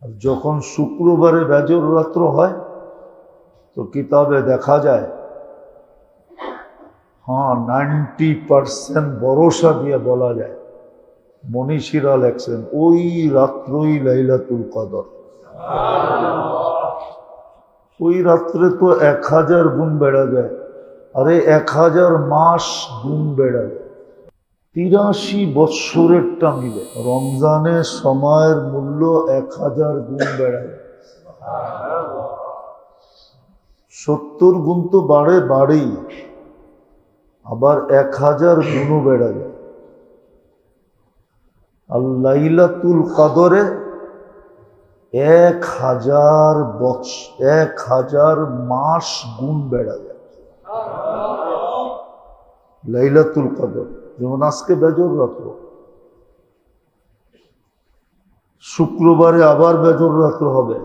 আর যখন শুক্রবারে বেজর রাত্র হয় তো কিতাবে দেখা যায়, হ্যাঁ 90% ভরসা দিয়ে বলা যায়, মনীষীরা লেখছেন ওই রাত্রই লাইলাতুল কদর। ওই রাত্রে তো 1000 গুণ বেড়া যায়, আরে 1000 মাস গুণ বেড়া যায়। 83 বৎসরেরটা মিলে রমজানের সময়ের মূল্য 1000 গুণ বেড়া যায়। 70 গুণ তো বাড়েই, আবার 1000 গুণও বেড়া যায়। আর লাইলাতুল কদরে 1000 মাস গুণ বেড়া যায় লাইলাতুল কদর। যেমন আজকে বেজর রাত্র, শুক্রবারে আবার বেজর রাত্র হবে,